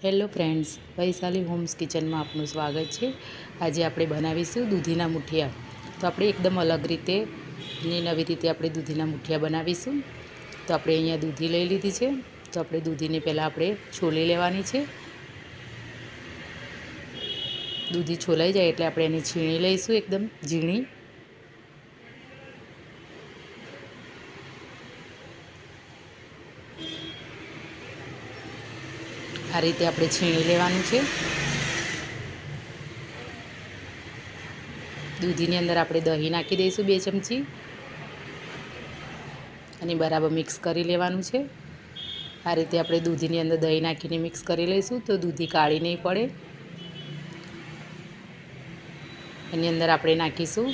Hello friends, Vaishali homes કિચનમાં આપનું સ્વાગત છે। આજે આપણે બનાવીશું દૂધીના મુઠિયા। તો આપણે એકદમ અલગ રીતે અને નવી રીતે આપણે દૂધીના મુઠિયા બનાવીશું। તો આપણે અહીંયા દૂધી લઈ લીધી છે। તો આપણે દૂધીને પહેલાં આપણે છોલી લેવાની છે। દૂધી છોલાઈ જાય એટલે આપણે એને છીણી લઈશું એકદમ ઝીણી। આ રીતે આપણે છીણી લેવાનું છે। દૂધીની અંદર આપણે દહીં નાખી દઈશું 2 ચમચી અને બરાબર મિક્સ કરી લેવાનું છે। આ રીતે આપણે દૂધીની અંદર દહીં નાખીને મિક્સ કરી લઈશું તો દૂધી કાળી નહીં પડે। એની અંદર આપણે નાખીશું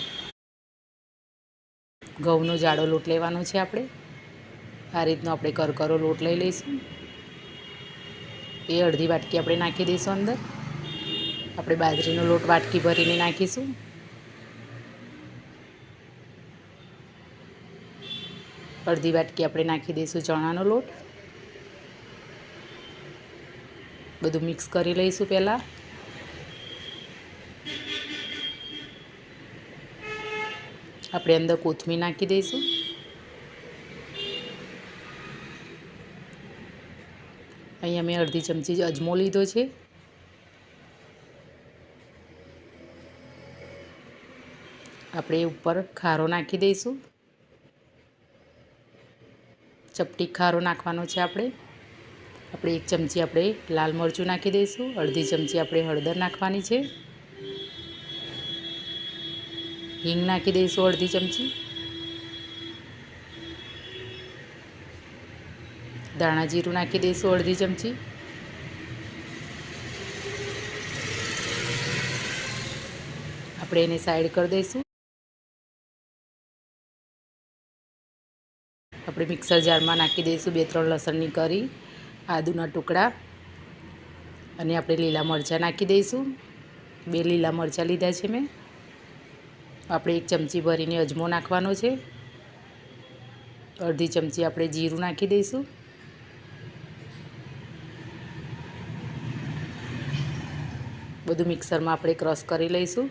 ઘઉંનો જાડો લોટ લેવાનો છે। આપણે આ રીતનો આપણે કરકરો લોટ લઈ લઈશું। એ અડધી વાટકી આપણે નાખી દઈશું અંદર। આપણે બાજરીનો લોટ વાટકી ભરીને નાખીશું। અડધી વાટકી આપણે નાખી દઈશું ચણાનો લોટ। બધું મિક્સ કરી લઈશું પહેલાં। આપણે અંદર કોથમીર નાખી દઈશું। અહીંયા મેં અડધી ચમચી અજમો લીધો છે। આપણે ઉપર ખારો નાખી દઈશું। ચપટી ખારો નાખવાનો છે। આપણે 1 ચમચી આપણે લાલ મરચું નાખી દઈશું। અડધી ચમચી આપણે હળદર નાખવાની છે। હિંગ નાખી દઈશું અડધી ચમચી। ધાણા જીરું નાખી દઈશું અડધી ચમચી। આપણે એને સાઈડ કરી દઈશું। આપણે મિક્સર જારમાં નાખી દઈશું 2-3 લસણની કરી, આદુના ટુકડા અને આપણે લીલા મરચાં નાખી દઈશું। 2 લીલા મરચાં લીધા છે મેં। આપણે 1 ચમચી ભરીને અજમો નાખવાનો છે। અડધી ચમચી આપણે જીરું નાખી દઈશું। બધું મિક્સરમાં આપણે ક્રશ કરી લઈશું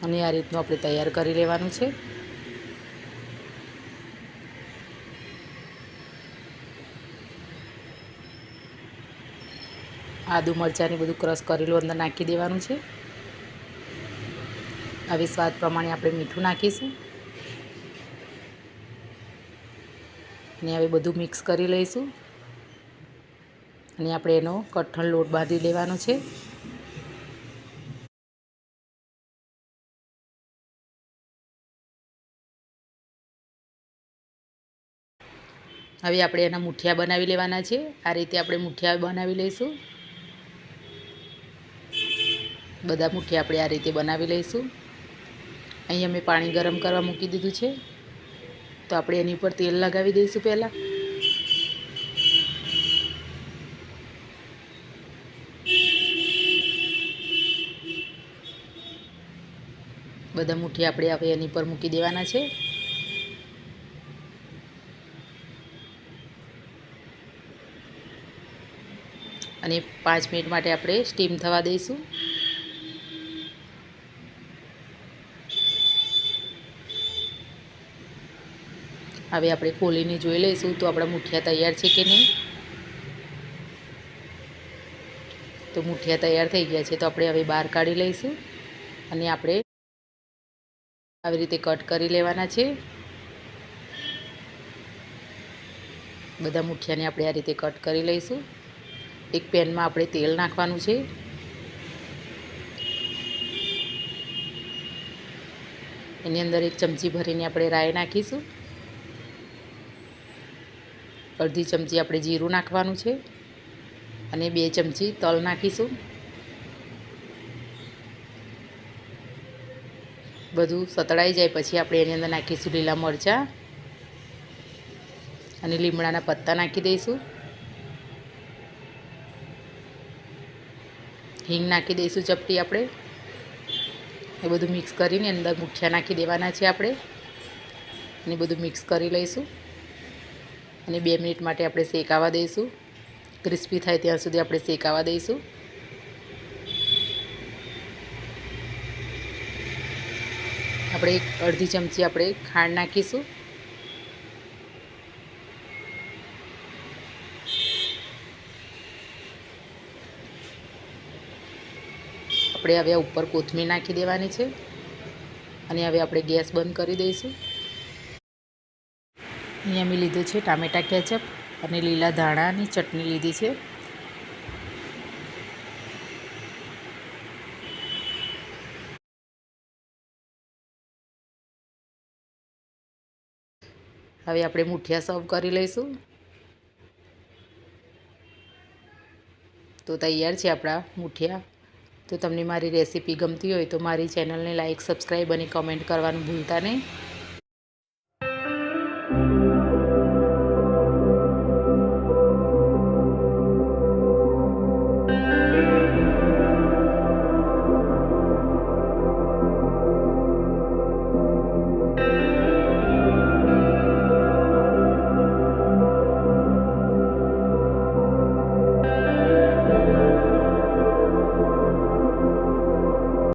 અને આ રીતનું આપણે તૈયાર કરી લેવાનું છે। આદુ મરચાંને બધું ક્રશ કરેલું અંદર નાખી દેવાનું છે। હવે સ્વાદ પ્રમાણે આપણે મીઠું નાખીશું અને હવે બધું મિક્સ કરી લઈશું અને આપણે એનો કઠણ લોટ બાંધી લેવાનો છે। હવે આપણે એના મુઠિયા બનાવી લેવાના છે। આ રીતે આપણે મુઠિયા બનાવી લઈશું। બધા મુઠિયા આપણે આ રીતે બનાવી લઈશું। અહીંયા મેં પાણી ગરમ કરવા મૂકી દીધું છે। તો આપણે એની ઉપર તેલ લગાવી દઈશું પહેલાં। બધા મુઠિયા આપણે હવે એની પર મૂકી દેવાના છે। અને 5 મિનિટ માટે આપણે સ્ટીમ થવા દઈશું। હવે આપણે ખોલીને જોઈ લઈશું તો આપણા મુઠિયા તૈયાર છે કે નહીં। તો મુઠિયા તૈયાર થઈ ગયા છે। તો આપણે હવે બહાર કાઢી લઈશું અને આપણે આવી રીતે કટ કરી લેવાના છે। બધા મુઠિયાને આપણે આ રીતે કટ કરી લઈશું। એક પેનમાં આપણે તેલ નાખવાનું છે। એની અંદર 1 ચમચી ભરીને આપણે રાઈ નાખીશું। અડધી ચમચી આપણે જીરું નાખવાનું છે અને 2 ચમચી તલ નાખીશું। બધું સતળાઈ જાય પછી આપણે એની અંદર નાખીશું લીલા મરચાં અને લીમડાના પત્તા નાખી દઈશું। હિંગ નાખી દઈશું ચપટી આપણે। એ બધું મિક્સ કરીને અંદર મુઠિયા નાખી દેવાના છે આપણે અને બધું મિક્સ કરી લઈશું અને 2 મિનિટ માટે આપણે શેકાવા દઈશું। ક્રિસ્પી થાય ત્યાં સુધી આપણે શેકાવા દઈશું. આપણે અડધી ચમચી આપણે ખાંડ નાખીશું. આપણે હવે ઉપર કોથમીર નાખી દેવાની છે અને હવે આપણે ગેસ બંધ કરી દઈશું. અહીંયા મેં લીધું છે ટામેટા કેચઅપ અને લીલા ધાણાની ચટણી લીધી છે. હવે આપણે મુઠિયા સર્વ કરી લઈશું. તો તૈયાર છે આપણા મુઠિયા. તો તમને મારી રેસીપી ગમતી હોય તો મારી ચેનલને લાઈક, સબસ્ક્રાઈબ અને કમેન્ટ કરવાનું ભૂલતા નહીં.